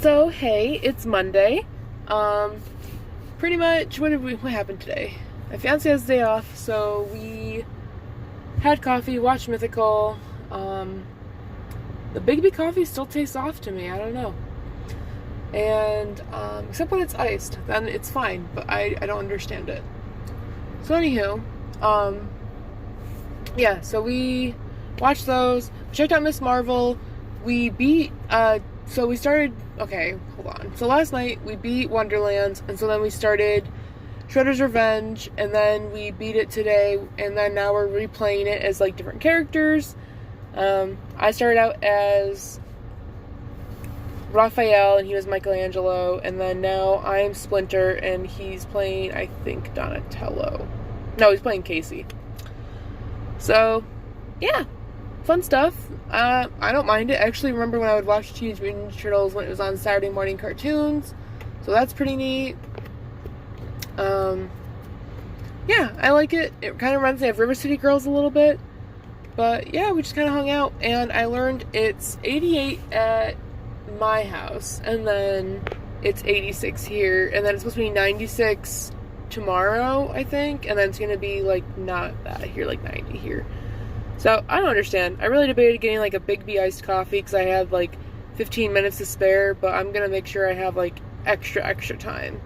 So hey, it's Monday. Pretty much what happened today? My fiance has the day off, so we had coffee, watched Mythical. The Big B coffee still tastes off to me, I don't know. And except when it's iced, then it's fine, but I don't understand it. So anywho, yeah, so we watched those, checked out Miss Marvel, we beat, so we started, okay, hold on. So last night we beat Wonderlands, and so then we started Shredder's Revenge, and then we beat it today, and then now we're replaying it as like different characters. I started out as Raphael, and he was Michelangelo, and then now I'm Splinter, and he's playing, I think, Donatello. No, he's playing Casey. So, yeah, fun stuff. I don't mind it. I actually remember when I would watch Teenage Mutant Ninja Turtles when it was on Saturday morning cartoons, so that's pretty neat. Yeah, I like it. It kind of reminds me of River City Girls a little bit, but yeah, we just kind of hung out, and I learned it's 88 at my house, and then it's 86 here, and then it's supposed to be 96 tomorrow, I think, and then it's gonna be like not that here, like 90 here. So I don't understand. I really debated getting like a Big B iced coffee because I had like 15 minutes to spare, but I'm gonna make sure I have like extra time.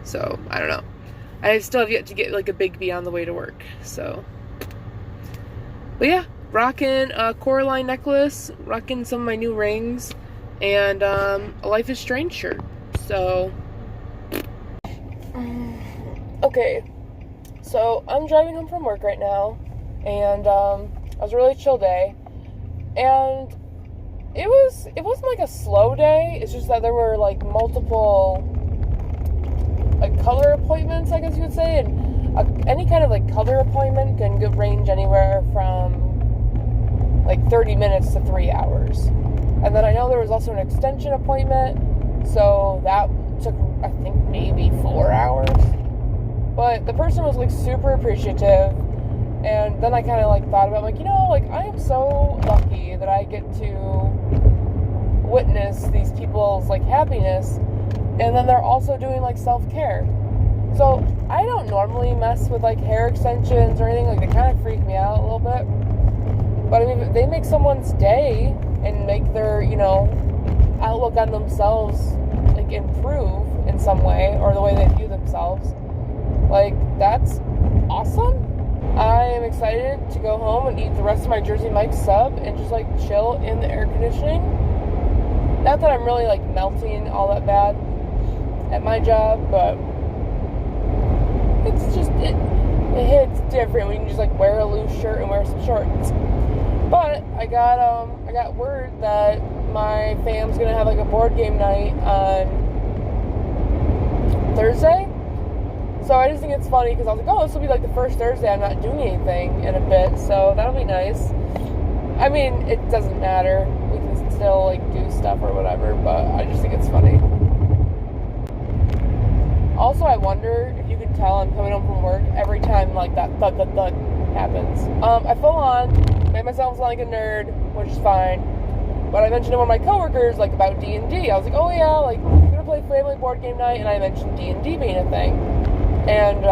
So I don't know. I still have yet to get like a Big B on the way to work. So, but yeah, rocking a Coraline necklace, rocking some of my new rings, and a Life is Strange shirt. So, okay, so I'm driving home from work right now, and it was a really chill day, and it wasn't like a slow day. It's just that there were like multiple like color appointments, I guess you would say, and any kind of like color appointment can range anywhere from like 30 minutes to 3 hours. And then I know there was also an extension appointment, so that took, I think, maybe 4 hours. But the person was like super appreciative, and then I kind of like thought about like, you know, like I am so lucky that I get to witness these people's like happiness, and then they're also doing like self-care. So I don't normally mess with like hair extensions or anything, like they kind of freak me out a little bit. But I mean, if they make someone's day and make their, you know, outlook on themselves like improve in some way, or the way they view themselves, like that's awesome. I am excited to go home and eat the rest of my Jersey Mike's sub and just like chill in the air conditioning. Not that I'm really like melting all that bad at my job, but it's just it hits different when you can just like wear a loose shirt and wear some shorts. But I got word that my fam's gonna have like a board game night on Thursday. So I just think it's funny because I was like, oh, this will be like the first Thursday I'm not doing anything in a bit, so that'll be nice. I mean, it doesn't matter. We can still like do stuff or whatever, but I just think it's funny. Also, I wonder if you can tell I'm coming home from work every time like that thud happens. I full on made myself sound like a nerd, which is fine. But I mentioned to one of my coworkers like about D&D. I was like, oh yeah, like we're gonna play family board game night, and I mentioned D&D being a thing. And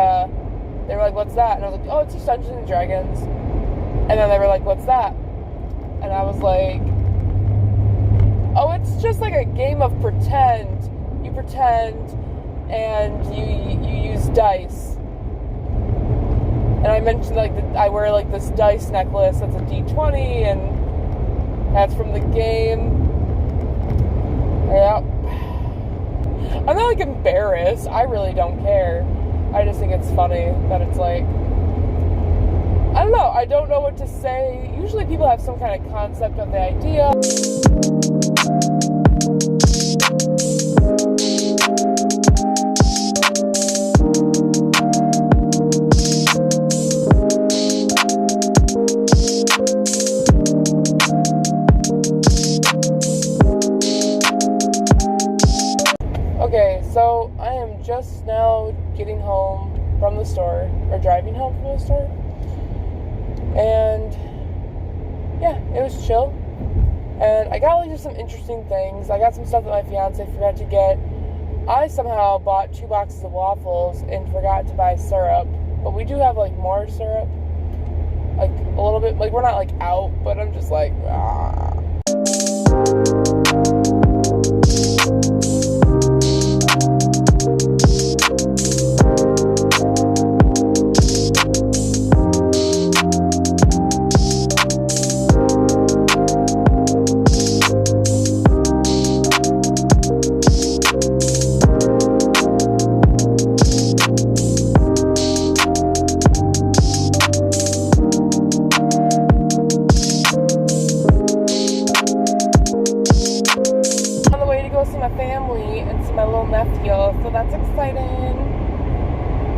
they were like, what's that? And I was like, oh, it's just Dungeons and Dragons. And then they were like, what's that? And I was like, oh, it's just like a game of pretend. You pretend and you use dice. And I mentioned like I wear like this dice necklace that's a D20, and that's from the game. Yeah. I'm not like embarrassed. I really don't care. I just think it's funny that it's like, I don't know. I don't know what to say. Usually people have some kind of concept of the idea. Okay, so I am just now getting home from the store, or driving home from the store, and yeah, it was chill. And I got like just some interesting things. I got some stuff that my fiance forgot to get. I somehow bought 2 boxes of waffles and forgot to buy syrup. But we do have like more syrup. Like a little bit, like we're not like out, but I'm just like, ah. See my family and see my little nephew, so that's exciting.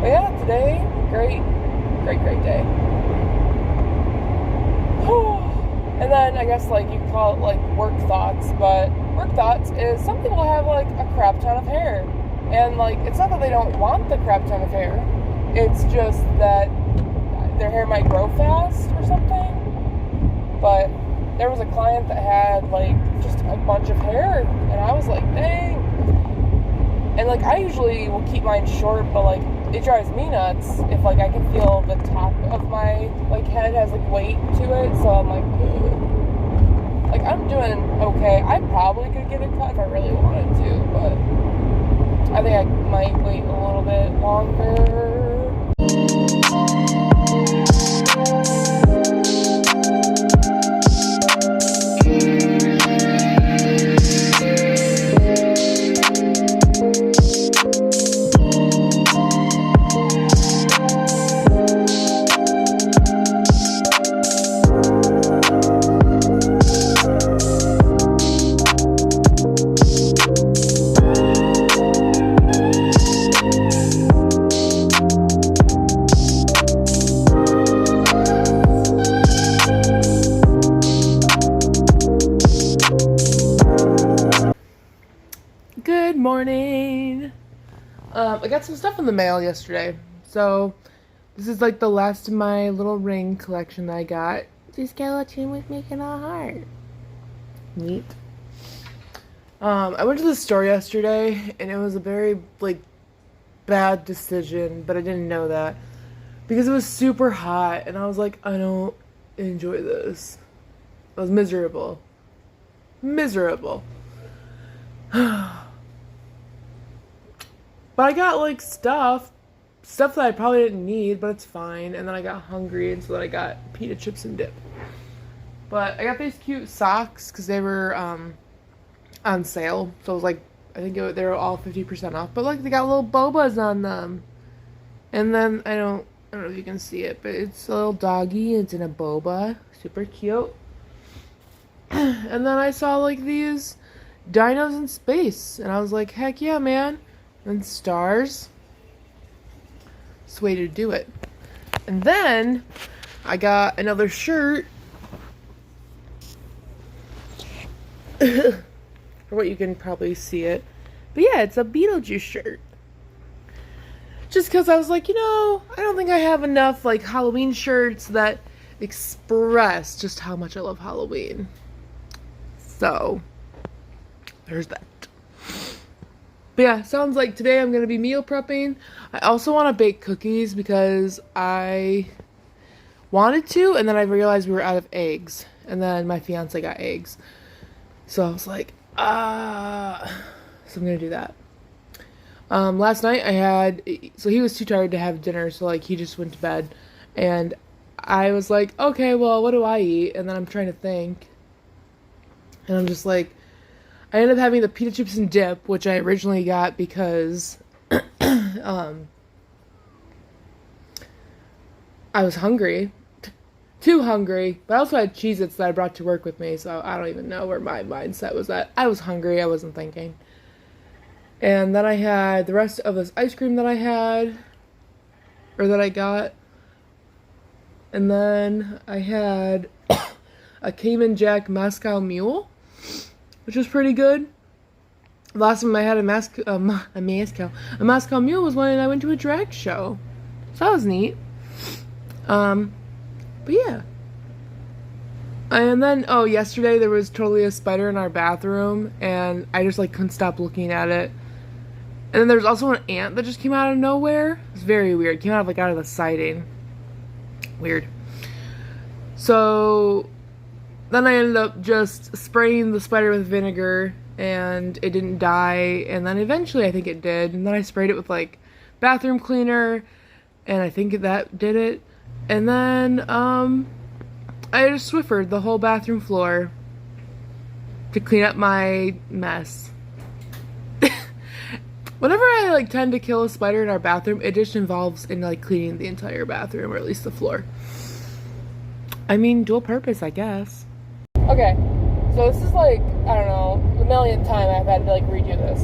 But yeah, today, great day. And then I guess like you call it like work thoughts, but work thoughts is some people have like a crap ton of hair, and like it's not that they don't want the crap ton of hair, it's just that their hair might grow fast or something. But there was a client that had like just a bunch of hair, and I was like, dang. And like I usually will keep mine short, but like it drives me nuts if like I can feel the top of my like head has like weight to it, so I'm like, ugh. Like I'm doing okay. I probably could get it cut if I really wanted to, but I think I might wait a little bit longer. Good morning. I got some stuff in the mail yesterday. So this is like the last of my little ring collection that I got. The skeleton was making a heart. Neat. I went to the store yesterday and it was a very like bad decision, but I didn't know that because it was super hot and I was like, I don't enjoy this. I was miserable. But I got like stuff that I probably didn't need, but it's fine. And then I got hungry, and so then I got pita chips and dip. But I got these cute socks because they were on sale. So it was like, I think they were all 50% off. But like they got little bobas on them. And then I don't know if you can see it, but it's a little doggy. It's in a boba, super cute. And then I saw like these dinos in space, and I was like, heck yeah, man. And stars. It's the way to do it. And then I got another shirt. For what you can probably see it. But yeah, it's a Beetlejuice shirt. Just because I was like, I don't think I have enough like Halloween shirts that express just how much I love Halloween. So there's that. But yeah, sounds like today I'm going to be meal prepping. I also want to bake cookies because I wanted to, and then I realized we were out of eggs. And then my fiance got eggs. So I was like, so I'm going to do that. Last night so he was too tired to have dinner, so like he just went to bed. And I was like, okay, well, what do I eat? And then I'm trying to think. And I'm just like, I ended up having the pita chips and dip, which I originally got because I was hungry. Too hungry. But I also had Cheez-Its that I brought to work with me, so I don't even know where my mindset was at. I was hungry. I wasn't thinking. And then I had the rest of this ice cream that I had, or that I got. And then I had a Cayman Jack Moscow Mule, which was pretty good. Last time I had a Moscow Mule was when I went to a drag show. So that was neat. But yeah. And then, oh, yesterday there was totally a spider in our bathroom, and I just, like, couldn't stop looking at it. And then there's also an ant that just came out of nowhere. It's very weird. It came out of the siding. Weird. So then I ended up just spraying the spider with vinegar, and it didn't die. And then eventually I think it did. And then I sprayed it with, like, bathroom cleaner, and I think that did it. And then, I just Swiffered the whole bathroom floor to clean up my mess. Whenever I, like, tend to kill a spider in our bathroom, it just involves in, like, cleaning the entire bathroom, or at least the floor. I mean, dual purpose, I guess. Okay, so this is, like, I don't know, the millionth time I've had to, like, redo this.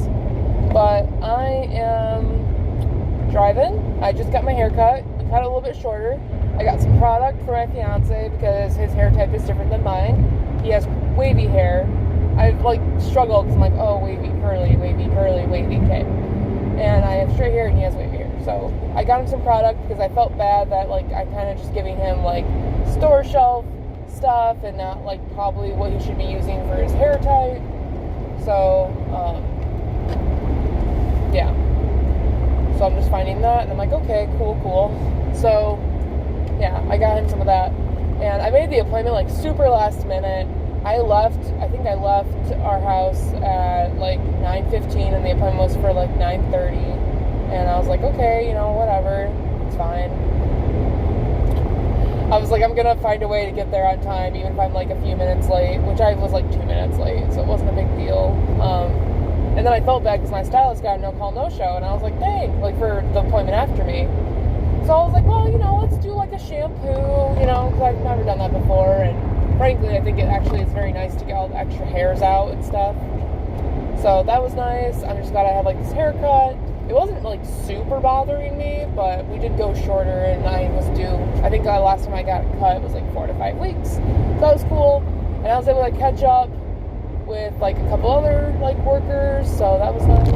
But I am driving. I just got my hair cut. I cut it a little bit shorter. I got some product for my fiance because his hair type is different than mine. He has wavy hair. I've, like, struggled because I'm like, oh, wavy, curly, okay. And I have straight hair and he has wavy hair. So I got him some product because I felt bad that, like, I kind of just giving him, like, store shelf stuff and not, like, probably what he should be using for his hair type. So, yeah. So I'm just finding that and I'm like, okay, cool. So, yeah, I got him some of that. And I made the appointment, like, super last minute. I think I left our house at, like, 9:15, and the appointment was for, like, 9:30. And I was like, okay, you know, whatever, it's fine. I was like, I'm gonna find a way to get there on time, even if I'm, like, a few minutes late, which I was, like, 2 minutes late, so it wasn't a big deal. And then I felt bad because my stylist got a no-call, no-show, and I was like, dang, like, for the appointment after me. So I was like, well, you know, let's do, like, a shampoo, you know, because I've never done that before, and frankly, I think it actually is very nice to get all the extra hairs out and stuff. So that was nice. I'm just glad I had, like, this haircut. It wasn't, like, super bothering me, but we did go shorter, and I was due. I think the last time I got cut was, like, 4 to 5 weeks. So that was cool. And I was able to catch up with, like, a couple other, like, workers. So that was nice.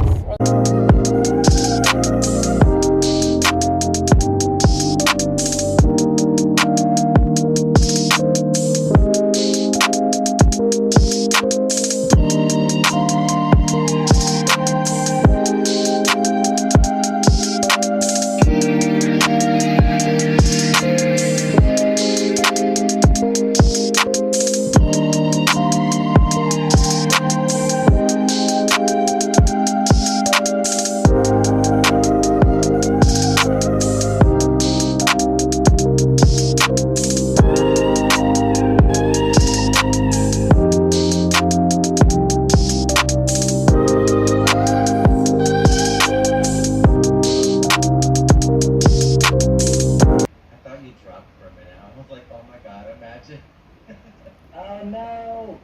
Oh no!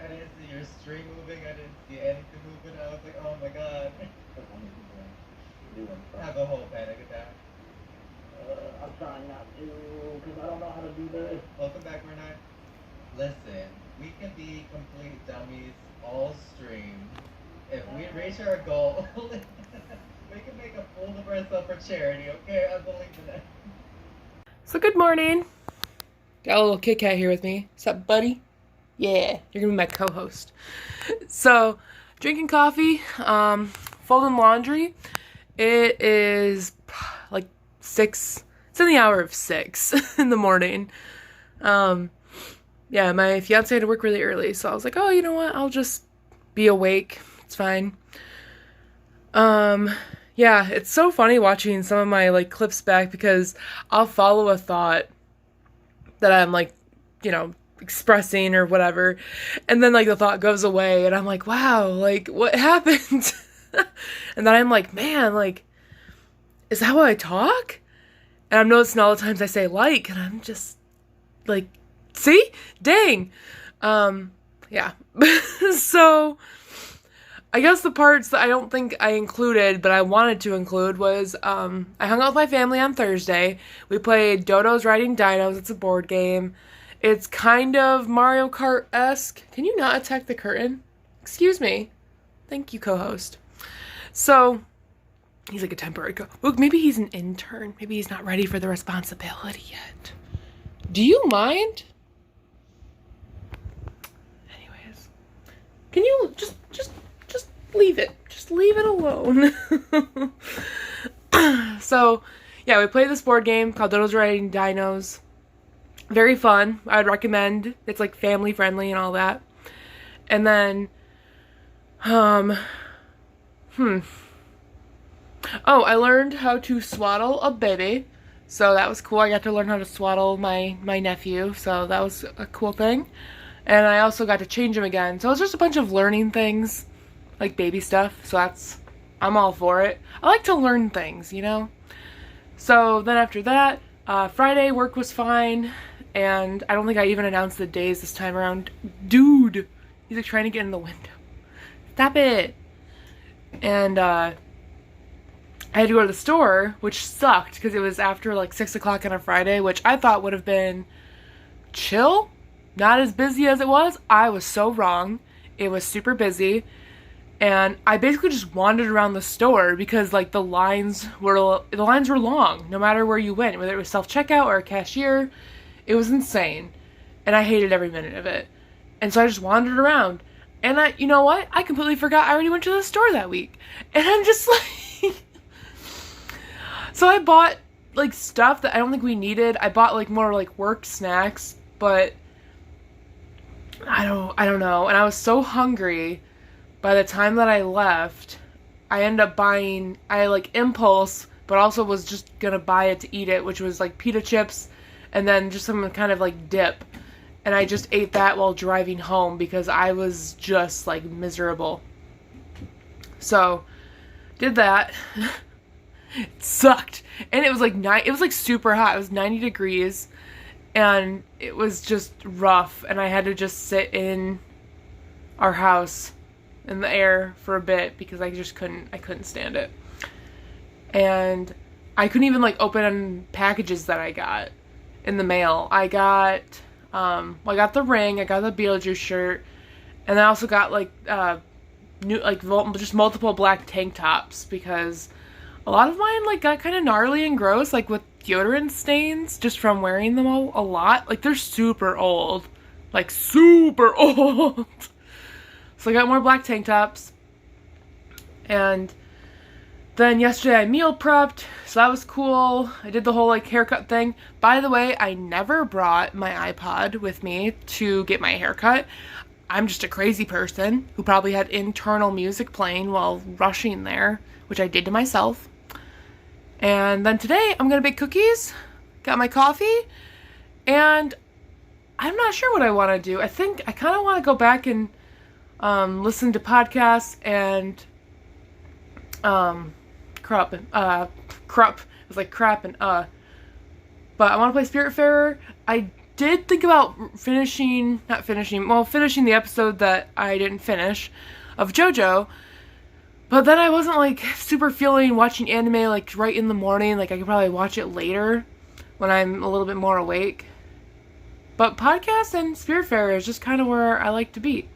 I didn't see your string moving, I didn't see anything moving, I was like, oh my god. Have a whole panic attack. I'm trying not to, because I don't know how to do this. Welcome back, Renee. Listen, we can be complete dummies all stream. If we reach our goal, we can make a fool of ourselves for charity, okay? I believe in that. So good morning. Got a little Kit Kat here with me. What's up, buddy? Yeah, you're gonna be my co-host. So, drinking coffee, folding laundry. It is like 6. It's in the hour of 6 in the morning. Yeah, my fiance had to work really early, so I was like, oh, you know what? I'll just be awake. It's fine. Yeah, it's so funny watching some of my, like, clips back because I'll follow a thought that I'm, like, you know, expressing or whatever, and then, like, the thought goes away, and I'm like, wow, like, what happened? And then I'm like, man, like, is that how I talk? And I'm noticing all the times I say like, and I'm just like, see? Dang. Yeah. So I guess the parts that I don't think I included, but I wanted to include was, I hung out with my family on Thursday. We played Dodos Riding Dinos. It's a board game. It's kind of Mario Kart-esque. Can you not attack the curtain? Excuse me. Thank you, co-host. So, he's like a temporary Look, maybe he's an intern. Maybe he's not ready for the responsibility yet. Do you mind? Can you just leave it? Just leave it alone. So, yeah, we played this board game called Dodos Riding Dinos. Very fun. I would recommend. It's like family friendly and all that. And then, oh, I learned how to swaddle a baby. So that was cool. I got to learn how to swaddle my nephew. So that was a cool thing. And I also got to change him again. So it was just a bunch of learning things, like baby stuff. So I'm all for it. I like to learn things, you know? So then after that, Friday work was fine. And I don't think I even announced the days this time around. Dude, he's like trying to get in the window. Stop it. And I had to go to the store, which sucked because it was after like 6 o'clock on a Friday, which I thought would have been chill. Not as busy as it was. I was so wrong. It was super busy. And I basically just wandered around the store because like the lines were long, no matter where you went, whether it was self-checkout or a cashier. It was insane. And I hated every minute of it. And so I just wandered around. And you know what? I completely forgot I already went to the store that week. And I'm just like so I bought like stuff that I don't think we needed. I bought like more like work snacks, but I don't know. And I was so hungry by the time that I left. I ended up buying, I like impulse, but also was just gonna buy it to eat it, which was like pita chips and then just some kind of like dip. And I just ate that while driving home because I was just like miserable. So did that. It sucked. And it was like super hot. It was 90 degrees. And it was just rough, and I had to just sit in our house in the air for a bit because I couldn't stand it. And I couldn't even like open packages that I got in the mail. I got the ring, I got the Beetlejuice shirt, and I also got like just multiple black tank tops because a lot of mine like got kind of gnarly and gross, like with deodorant stains just from wearing them a lot. Like they're super old. Like super old. So I got more black tank tops. And then yesterday I meal prepped, so that was cool. I did the whole like haircut thing. By the way, I never brought my iPod with me to get my haircut. I'm just a crazy person who probably had internal music playing while rushing there, which I did to myself. And then today, I'm going to bake cookies, got my coffee, and I'm not sure what I want to do. I think I kind of want to go back and listen to podcasts and crap. It was like crap and But I want to play Spiritfarer. I did think about finishing the episode that I didn't finish of JoJo. But then I wasn't, like, super feeling watching anime, like, right in the morning. Like, I could probably watch it later when I'm a little bit more awake. But podcasts and Spiritfarer is just kind of where I like to be.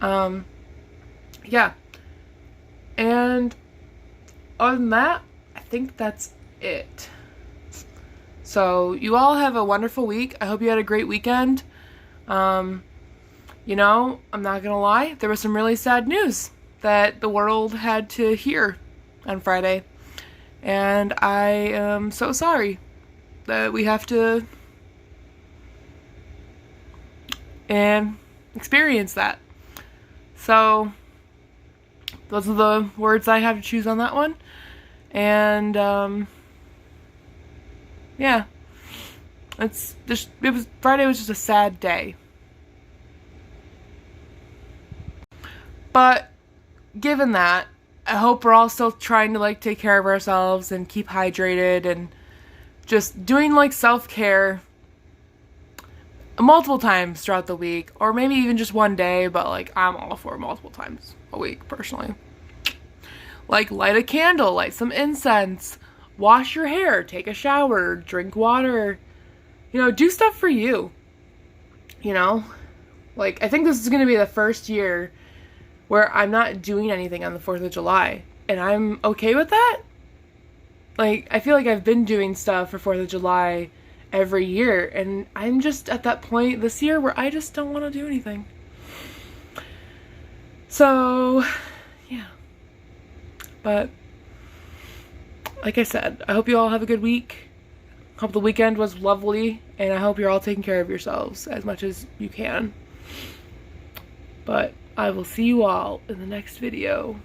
Yeah. And other than that, I think that's it. So, you all have a wonderful week. I hope you had a great weekend. You know, I'm not gonna lie, there was some really sad news that the world had to hear on Friday. And I am so sorry that we have to experience that. So, those are the words I have to choose on that one. And, yeah. Friday was just a sad day. But given that, I hope we're all still trying to like take care of ourselves and keep hydrated and just doing like self-care multiple times throughout the week, or maybe even just one day, but like I'm all for multiple times a week personally. Like light a candle, light some incense, wash your hair, take a shower, drink water, you know, do stuff for you. You know, like I think this is going to be the first year where I'm not doing anything on the 4th of July. And I'm okay with that. Like, I feel like I've been doing stuff for 4th of July every year. And I'm just at that point this year where I just don't want to do anything. So, yeah. But, like I said, I hope you all have a good week. Hope the weekend was lovely, and I hope you're all taking care of yourselves as much as you can. But I will see you all in the next video.